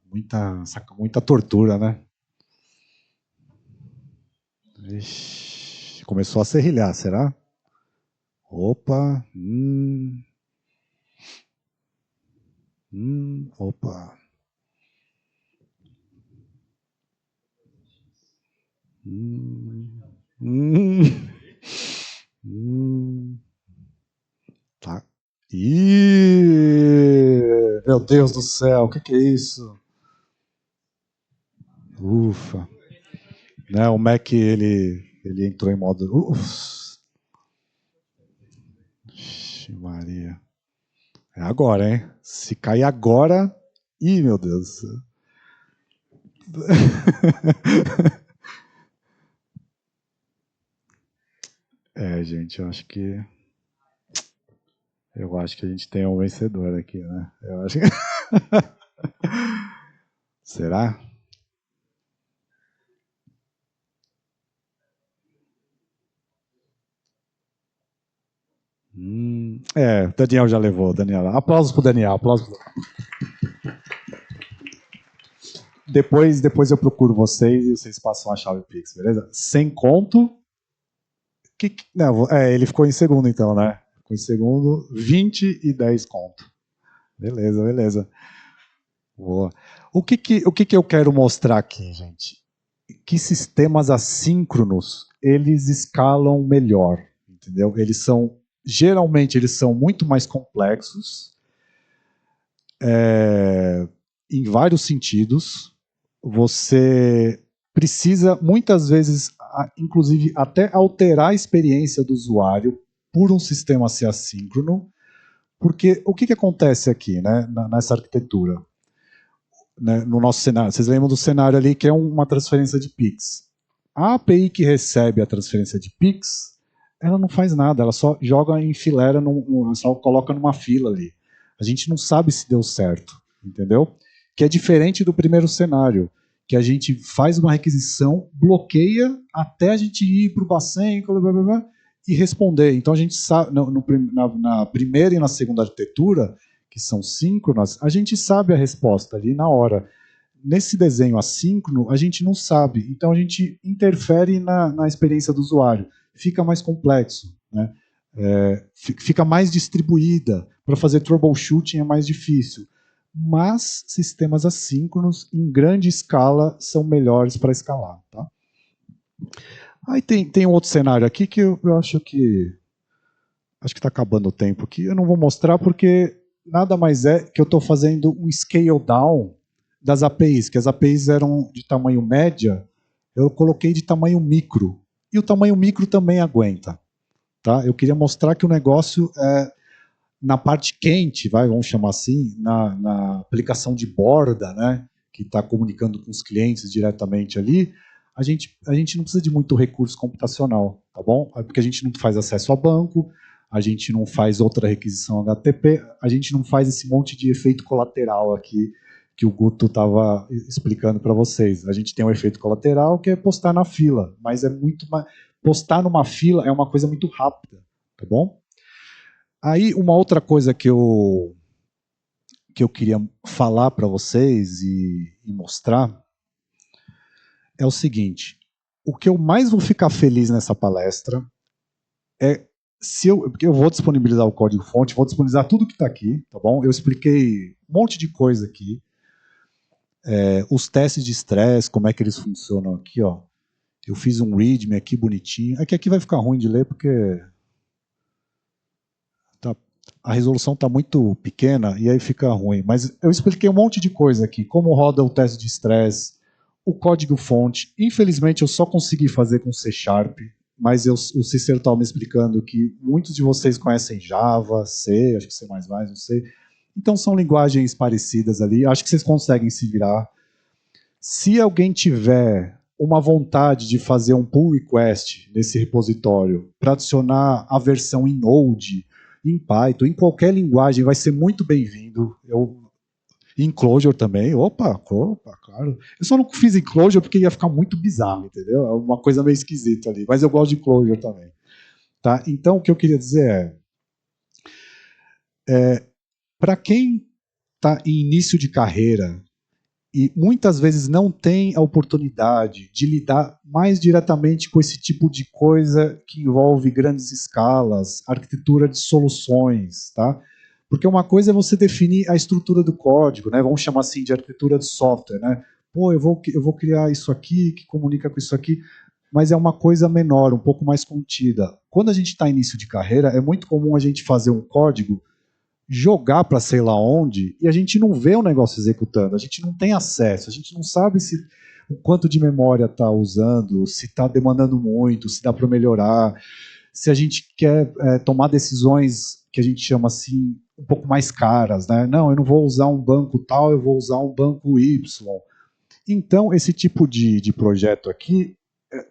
tortura, né? Ixi. Começou a serrilhar, será? Opa. Opa. Hum. Tá. Ih, meu Deus do céu, o que é isso? Ufa. Né, o Mac, ele entrou em modo... Ixi, Maria. É agora, hein? Se cair agora... Ih, meu Deus do céu. Gente, eu acho que a gente tem um vencedor aqui, né? Eu acho que... Será? Daniel já levou, Daniel. Aplausos pro Daniel, aplausos pro... Depois eu procuro vocês e vocês passam a chave Pix, beleza? Sem conto. Não, ele ficou em segundo então, né? Ficou em segundo, 20 e 10 conto. Beleza, beleza. Boa. O que eu quero mostrar aqui, gente? Que sistemas assíncronos, eles escalam melhor, entendeu? Geralmente, eles são muito mais complexos, em vários sentidos. Você precisa, muitas vezes, inclusive, até alterar a experiência do usuário por um sistema ser assíncrono, porque o que acontece aqui, né, nessa arquitetura? Né, no nosso cenário, vocês lembram do cenário ali que é uma transferência de PIX. A API que recebe a transferência de PIX, ela não faz nada, ela só joga em fileira, só coloca numa fila ali. A gente não sabe se deu certo, entendeu? Que é diferente do primeiro cenário, que a gente faz uma requisição, bloqueia até a gente ir para o Bacen e responder. Então a gente sabe, na primeira e na segunda arquitetura, que são síncronas, a gente sabe a resposta ali na hora. Nesse desenho assíncrono, a gente não sabe. Então a gente interfere na experiência do usuário. Fica mais complexo, né? Fica mais distribuída. Para fazer troubleshooting é mais difícil. Mas sistemas assíncronos em grande escala são melhores para escalar. Tá? Aí tem um outro cenário aqui que eu acho que está acabando o tempo aqui. Eu não vou mostrar porque nada mais é que eu estou fazendo um scale down das APIs, que as APIs eram de tamanho média, eu coloquei de tamanho micro. E o tamanho micro também aguenta. Tá? Eu queria mostrar que o negócio é na parte quente, vamos chamar assim, na aplicação de borda, né, que está comunicando com os clientes diretamente ali, a gente não precisa de muito recurso computacional, tá bom? Porque a gente não faz acesso a banco, a gente não faz outra requisição HTTP, a gente não faz esse monte de efeito colateral aqui que o Guto estava explicando para vocês. A gente tem um efeito colateral que é postar na fila, mas é muito mais... Postar numa fila é uma coisa muito rápida, tá bom? Aí, uma outra coisa que eu queria falar para vocês e mostrar é o seguinte: o que eu mais vou ficar feliz nessa palestra é porque eu vou disponibilizar o código-fonte, vou disponibilizar tudo que está aqui, tá bom? Eu expliquei um monte de coisa aqui. Os testes de estresse, como é que eles funcionam aqui, ó. Eu fiz um readme aqui bonitinho. Aqui vai ficar ruim de ler porque a resolução está muito pequena e aí fica ruim. Mas eu expliquei um monte de coisa aqui, como roda o teste de estresse, o código-fonte. Infelizmente eu só consegui fazer com C#, mas o Cícero estava me explicando que muitos de vocês conhecem Java, C, acho que C++, não sei. Então são linguagens parecidas ali, acho que vocês conseguem se virar. Se alguém tiver uma vontade de fazer um pull request nesse repositório para adicionar a versão em Node, em Python, em qualquer linguagem, vai ser muito bem-vindo. Em Clojure também, opa, claro. Eu só não fiz em Clojure porque ia ficar muito bizarro, entendeu? É uma coisa meio esquisita ali, mas eu gosto de Clojure também. Tá? Então, o que eu queria dizer para quem está em início de carreira, e muitas vezes não tem a oportunidade de lidar mais diretamente com esse tipo de coisa que envolve grandes escalas, arquitetura de soluções, tá? Porque uma coisa é você definir a estrutura do código, né? Vamos chamar assim de arquitetura de software, né? Pô, eu vou criar isso aqui que comunica com isso aqui, mas é uma coisa menor, um pouco mais contida. Quando a gente está em início de carreira, é muito comum a gente fazer um código, jogar para sei lá onde, e a gente não vê o negócio executando, a gente não tem acesso, a gente não sabe o quanto de memória está usando, se está demandando muito, se dá para melhorar, se a gente quer tomar decisões que a gente chama assim, um pouco mais caras, né? Não, eu não vou usar um banco tal, eu vou usar um banco Y. Então, esse tipo de projeto aqui,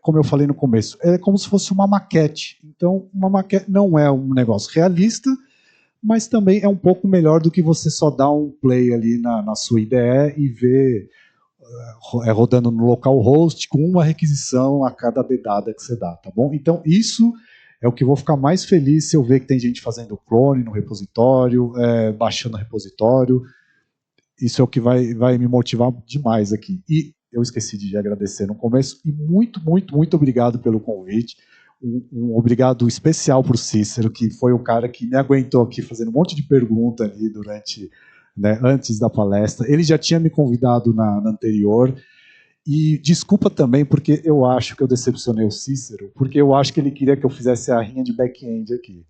como eu falei no começo, é como se fosse uma maquete. Então, uma maquete não é um negócio realista, mas também é um pouco melhor do que você só dar um play ali na sua IDE e ver rodando no localhost com uma requisição a cada dedada que você dá, tá bom? Então isso é o que eu vou ficar mais feliz se eu ver que tem gente fazendo clone no repositório, baixando o repositório. Isso é o que vai me motivar demais aqui. E eu esqueci de agradecer no começo, e muito, muito, muito obrigado pelo convite. Um obrigado especial para o Cícero, que foi o cara que me aguentou aqui fazendo um monte de pergunta ali durante, né, antes da palestra. Ele já tinha me convidado na anterior. E desculpa também, porque eu acho que eu decepcionei o Cícero, porque eu acho que ele queria que eu fizesse a rinha de back-end aqui.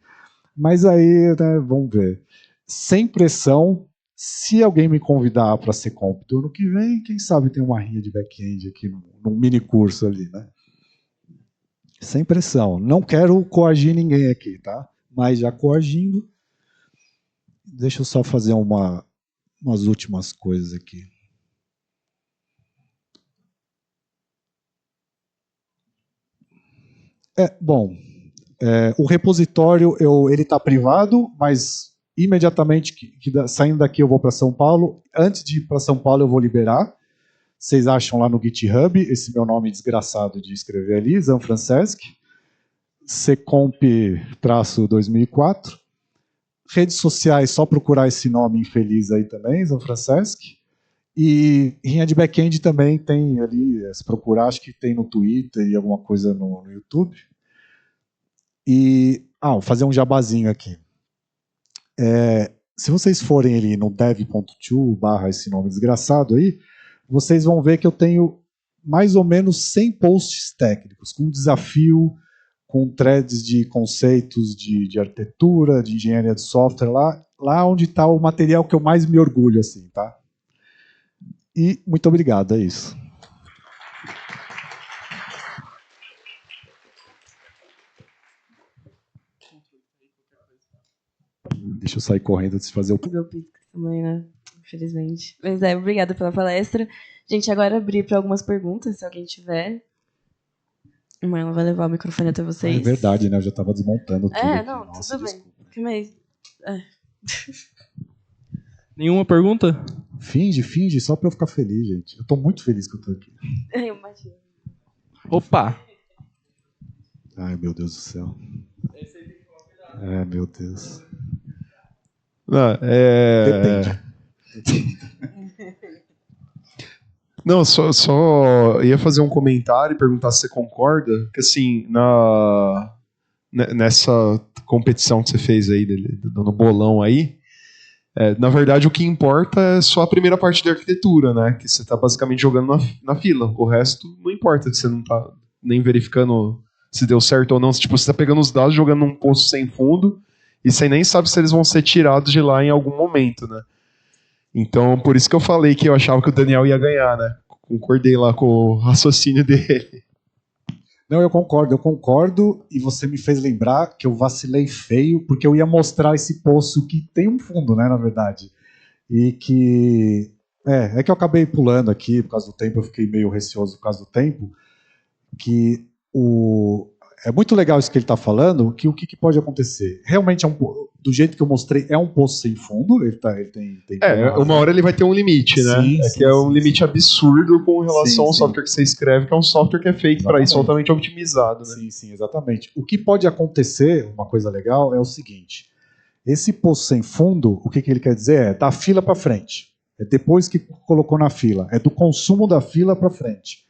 Mas aí, né, vamos ver. Sem pressão, se alguém me convidar para ser comp do ano que vem, quem sabe tem uma rinha de back-end aqui num mini curso ali, né? Sem pressão. Não quero coagir ninguém aqui, tá? Mas já coagindo, deixa eu só fazer umas últimas coisas aqui. Bom, o repositório ele está privado, mas imediatamente saindo daqui eu vou para São Paulo. Antes de ir para São Paulo eu vou liberar. Vocês acham lá no GitHub esse meu nome desgraçado de escrever ali, Zanfrancesc, Ccomp-2004. Redes sociais, só procurar esse nome infeliz aí também, Zanfrancesc. E rinha de back-end também tem ali, se procurar, acho que tem no Twitter e alguma coisa no YouTube. E, vou fazer um jabazinho aqui. Se vocês forem ali no dev.to / esse nome desgraçado aí, vocês vão ver que eu tenho mais ou menos 100 posts técnicos, com desafio, com threads de conceitos de arquitetura, de engenharia de software, lá onde está o material que eu mais me orgulho, assim, tá? E muito obrigado, é isso. Deixa eu sair correndo antes de fazer o... Meu Pix também, né? Infelizmente. Mas obrigada pela palestra. Gente, agora abrir para algumas perguntas, se alguém tiver. A Marla vai levar o microfone até vocês. É verdade, né? Eu já estava desmontando tudo. Não, nossa, tudo desculpa. bem. Mas... Nenhuma pergunta? Finge, só para eu ficar feliz, gente. Eu estou muito feliz que eu estou aqui. Eu imagino. Opa! Ai, meu Deus do céu. Meu Deus. Não, Depende. Não, só ia fazer um comentário e perguntar se você concorda, que assim, nessa competição que você fez aí, no bolão aí, na verdade o que importa é só a primeira parte da arquitetura, né? Que você está basicamente jogando na fila. O resto não importa, que você não está nem verificando se deu certo ou não. Tipo, você está pegando os dados, jogando num poço sem fundo, e você nem sabe se eles vão ser tirados de lá em algum momento, né? Então, por isso que eu falei que eu achava que o Daniel ia ganhar, né? Concordei lá com o raciocínio dele. Não, eu concordo, e você me fez lembrar que eu vacilei feio, porque eu ia mostrar esse poço que tem um fundo, né, na verdade. E que... É que eu acabei pulando aqui por causa do tempo, eu fiquei meio receoso por causa do tempo, que é muito legal isso que ele está falando, que o que pode acontecer? Realmente, do jeito que eu mostrei, é um poço sem fundo, ele tem uma hora ele vai ter um limite, né? Sim, que é um limite absurdo com relação ao sim. software que você escreve, que é um software que é feito para isso, altamente otimizado, né? Sim, exatamente. O que pode acontecer, uma coisa legal, é o seguinte, esse poço sem fundo, o que ele quer dizer é da fila para frente. É depois que colocou na fila, é do consumo da fila para frente.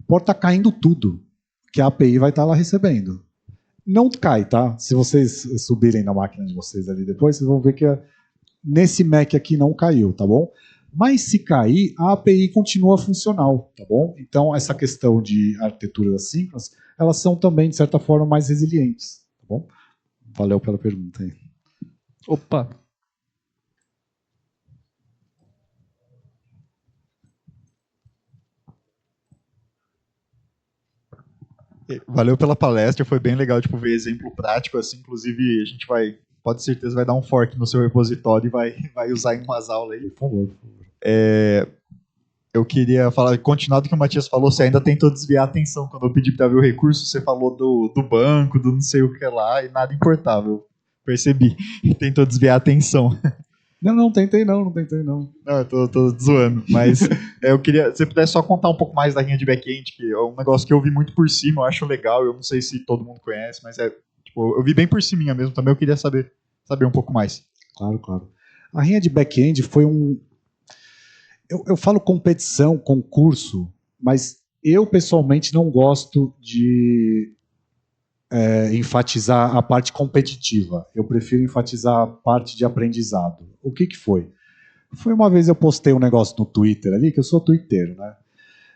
Pode estar caindo tudo, que a API vai estar lá recebendo. Não cai, tá? Se vocês subirem na máquina de vocês ali depois, vocês vão ver que nesse Mac aqui não caiu, tá bom? Mas se cair, a API continua funcional, tá bom? Então, essa questão de arquiteturas assíncronas, elas são também, de certa forma, mais resilientes, tá bom? Valeu pela pergunta aí. Opa! Valeu pela palestra, foi bem legal ver exemplo prático, assim, inclusive a gente pode certeza vai dar um fork no seu repositório e vai usar em umas aulas aí. Por favor. Eu queria continuar do que o Matias falou, você ainda tentou desviar a atenção quando eu pedi para ver o recurso, você falou do banco, do não sei o que lá, e nada importava, eu percebi, tentou desviar a atenção. Não tentei não. Não, eu tô zoando, mas eu queria, se você pudesse só contar um pouco mais da linha de back-end, que é um negócio que eu vi muito por cima, eu acho legal, eu não sei se todo mundo conhece, mas eu vi bem por cima mesmo também, eu queria saber um pouco mais. Claro. A linha de back-end foi eu falo competição, concurso, mas eu pessoalmente não gosto de enfatizar a parte competitiva. Eu prefiro enfatizar a parte de aprendizado. O que foi? Foi uma vez eu postei um negócio no Twitter ali, que eu sou twitteiro, né?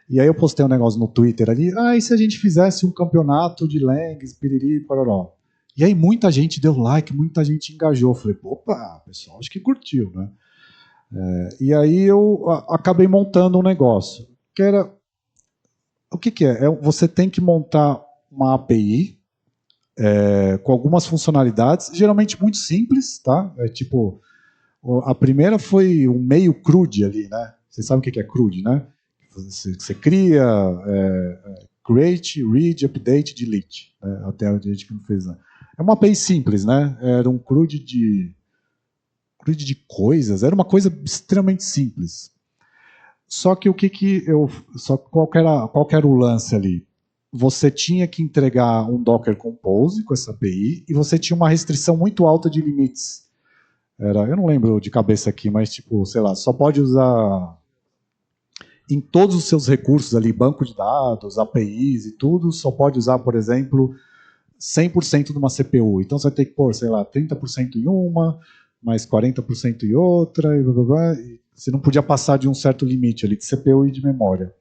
E aí eu postei um negócio no Twitter ali, e se a gente fizesse um campeonato de Langs, piriri, pororó? E aí muita gente deu like, muita gente engajou. Eu falei, opa, pessoal, acho que curtiu, né? E aí eu acabei montando um negócio, que era... O que é? Você tem que montar uma API com algumas funcionalidades, geralmente muito simples, tá? A primeira foi um meio CRUD ali, né? Vocês sabem o que é CRUD, né? Você cria, create, read, update, delete. Né? Até a gente que não fez, né? É uma API simples, né? Era um CRUD de coisas, era uma coisa extremamente simples. Só que qual era o lance ali? Você tinha que entregar um Docker Compose com essa API e você tinha uma restrição muito alta de limites. Eu não lembro de cabeça aqui, mas sei lá, só pode usar em todos os seus recursos ali, banco de dados, APIs e tudo, só pode usar, por exemplo, 100% de uma CPU. Então você vai ter que pôr, sei lá, 30% em uma, mais 40% em outra, e blá, blá, blá. Você não podia passar de um certo limite ali de CPU e de memória.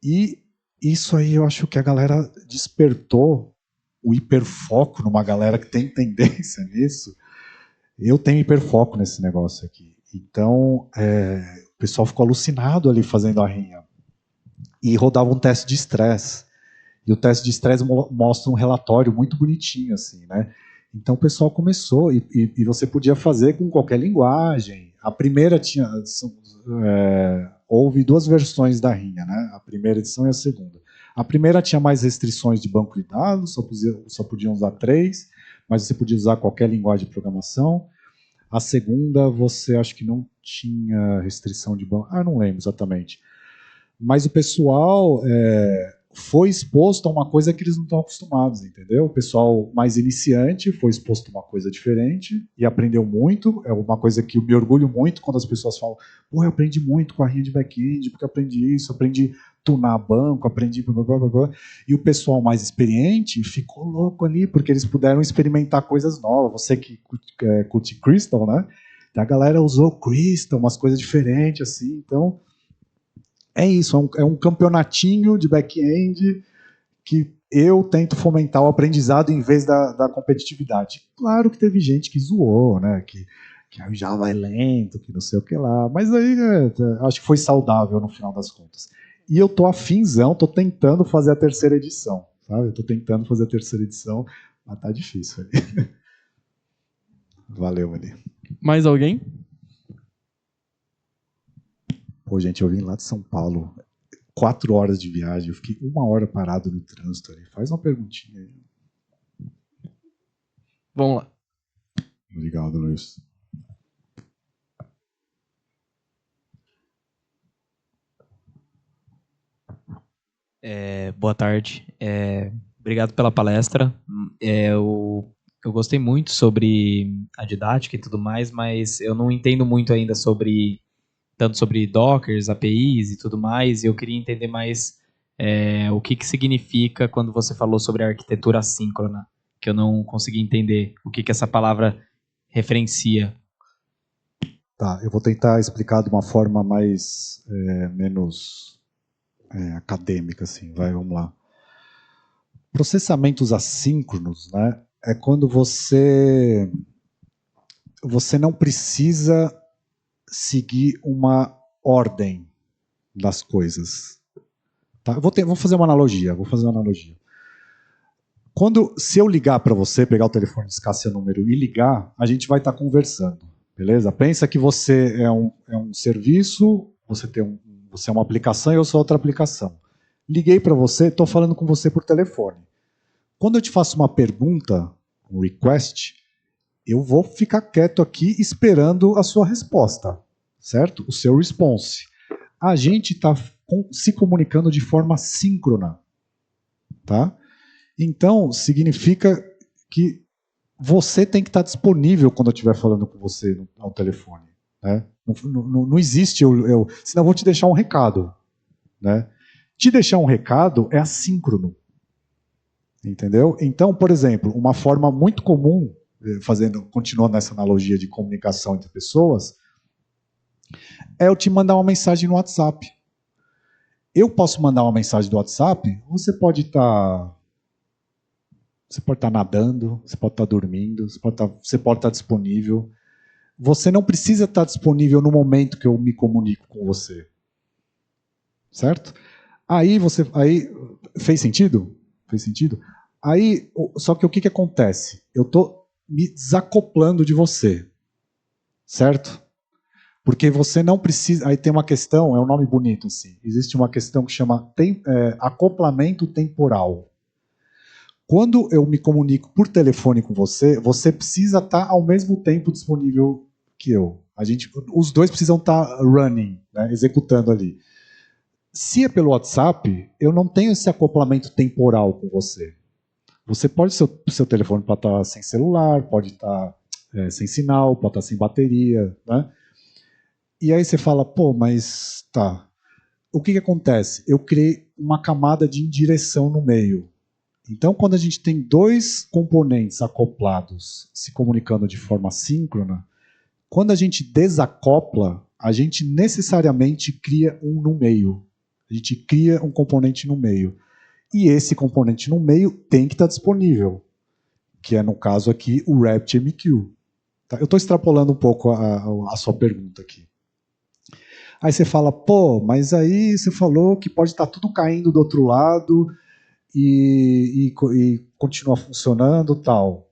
E isso aí eu acho que a galera despertou o hiperfoco numa galera que tem tendência nisso. Eu tenho hiperfoco nesse negócio aqui. Então, o pessoal ficou alucinado ali fazendo a rinha. E rodava um teste de estresse. E o teste de estresse mostra um relatório muito bonitinho, assim, né? Então o pessoal começou, e você podia fazer com qualquer linguagem. A primeira houve duas versões da rinha, né? A primeira edição e a segunda. A primeira tinha mais restrições de banco de dados, só podiam usar 3, mas você podia usar qualquer linguagem de programação. A segunda, você acho que não tinha restrição de banco. Não lembro exatamente. Mas o pessoal foi exposto a uma coisa que eles não estão acostumados, entendeu? O pessoal mais iniciante foi exposto a uma coisa diferente e aprendeu muito. É uma coisa que eu me orgulho muito quando as pessoas falam: pô, eu aprendi muito com a rinha de back-end, porque eu aprendi isso, aprendi tunar banco, aprendi blá, blá, blá, blá. E o pessoal mais experiente ficou louco ali, porque eles puderam experimentar coisas novas. Você que curte Crystal, né? A galera usou Crystal, umas coisas diferentes, assim, então... É isso, é um campeonatinho de back-end que eu tento fomentar o aprendizado em vez da competitividade. Claro que teve gente que zoou, né? Que o Java é lento, que não sei o que lá. Mas aí acho que foi saudável no final das contas. E eu tô afinzão, tô tentando fazer a terceira edição. Sabe? Eu tô tentando fazer a terceira edição, mas tá difícil ali. Valeu, ali. Mais alguém? Pô, gente, eu vim lá de São Paulo, 4 horas de viagem, eu fiquei 1 hora parado no trânsito ali. Faz uma perguntinha aí. Vamos lá. Obrigado, Luiz. Boa tarde. Obrigado pela palestra. Eu gostei muito sobre a didática e tudo mais, mas eu não entendo muito ainda tanto sobre Dockers, APIs e tudo mais, e eu queria entender mais o que significa quando você falou sobre a arquitetura assíncrona, que eu não consegui entender o que essa palavra referencia. Tá, eu vou tentar explicar de uma forma menos acadêmica, assim, vamos lá. Processamentos assíncronos, né, é quando você não precisa seguir uma ordem das coisas. Tá? Vou fazer uma analogia. Se eu ligar para você, pegar o telefone, discar seu número e ligar, a gente vai estar conversando, beleza? Pensa que você é um serviço, você é uma aplicação e eu sou outra aplicação. Liguei para você, estou falando com você por telefone. Quando eu te faço uma pergunta, um request, eu vou ficar quieto aqui esperando a sua resposta, certo? O seu response. A gente está se comunicando de forma síncrona, tá? Então, significa que você tem que estar disponível quando eu estiver falando com você ao telefone, né? Não existe senão eu vou te deixar um recado, né? Te deixar um recado é assíncrono, entendeu? Então, por exemplo, uma forma muito comum, continuando nessa analogia de comunicação entre pessoas, é eu te mandar uma mensagem no WhatsApp. Eu posso mandar uma mensagem do WhatsApp, você pode estar nadando, você pode estar dormindo, você pode estar disponível. Você não precisa estar disponível no momento que eu me comunico com você. Certo? Aí fez sentido? Fez sentido? Aí, só que o que acontece? Eu estou me desacoplando de você. Certo? Porque você não precisa... Aí tem uma questão, é um nome bonito assim. Existe uma questão que chama acoplamento temporal. Quando eu me comunico por telefone com você, você precisa estar ao mesmo tempo disponível que eu. Os dois precisam estar running, né, executando ali. Se é pelo WhatsApp, eu não tenho esse acoplamento temporal com você. Você pode, seu telefone pode estar sem celular, pode estar sem sinal, pode estar sem bateria, né? E aí você fala, pô, mas tá. O que acontece? Eu criei uma camada de indireção no meio. Então, quando a gente tem dois componentes acoplados se comunicando de forma síncrona, quando a gente desacopla, a gente necessariamente cria um no meio. A gente cria um componente no meio. E esse componente no meio tem que estar disponível, que é, no caso aqui, o RabbitMQ. Tá? Eu estou extrapolando um pouco a sua pergunta aqui. Aí você fala, pô, mas aí você falou que pode estar tudo caindo do outro lado e continua funcionando tal.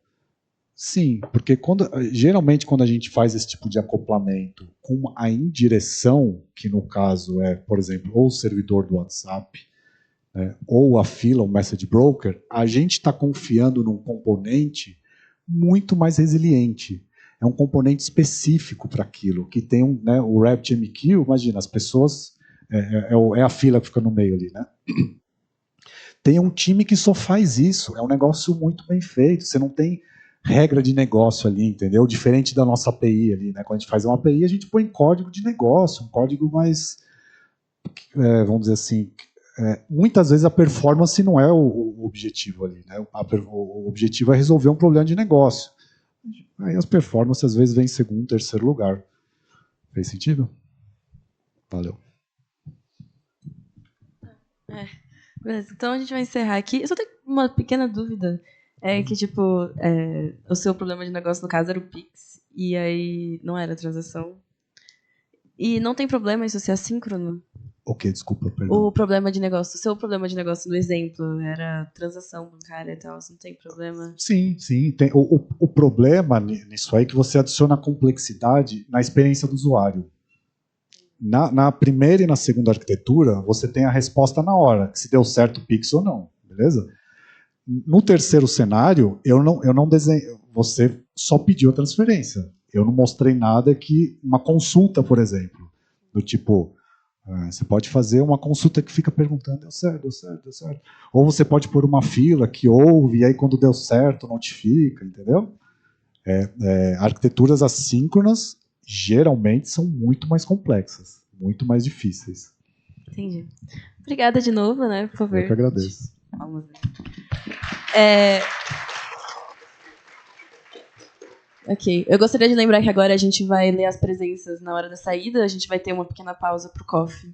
Sim, porque geralmente quando a gente faz esse tipo de acoplamento com a indireção, que no caso é, por exemplo, ou o servidor do WhatsApp, né, ou a fila, o message broker, a gente está confiando num componente muito mais resiliente. É um componente específico para aquilo, que tem o RabbitMQ, imagina, as pessoas, é a fila que fica no meio ali, né? tem um time que só faz isso. É um negócio muito bem feito. Você não tem regra de negócio ali, entendeu? Diferente da nossa API ali, né? Quando a gente faz uma API, a gente põe código de negócio, um código mais, vamos dizer assim, muitas vezes a performance não é o objetivo ali, né? O objetivo é resolver um problema de negócio. Aí as performances às vezes vêm em segundo, terceiro lugar. Fez sentido? Valeu. Beleza, então a gente vai encerrar aqui. Eu só tenho uma pequena dúvida. É que, tipo, o seu problema de negócio, no caso, era o Pix. E aí não era transação. E não tem problema isso ser assíncrono? Ok, desculpa, perdão. O problema de negócio, o seu problema de negócio no exemplo era transação bancária e tal, não tem problema? Sim. Tem, o problema nisso aí é que você adiciona complexidade na experiência do usuário. Na primeira e na segunda arquitetura, você tem a resposta na hora, se deu certo o Pix ou não, beleza? No terceiro cenário, eu não desenho, você só pediu a transferência. Eu não mostrei nada que uma consulta, por exemplo, do tipo, você pode fazer uma consulta que fica perguntando, deu certo. Ou você pode pôr uma fila que ouve, e aí quando deu certo, notifica, entendeu? Arquiteturas assíncronas geralmente são muito mais complexas, muito mais difíceis. Entendi. Obrigada de novo, né, por favor. Eu que agradeço. Vamos ver. Ok. Eu gostaria de lembrar que agora a gente vai ler as presenças na hora da saída. A gente vai ter uma pequena pausa pro coffee.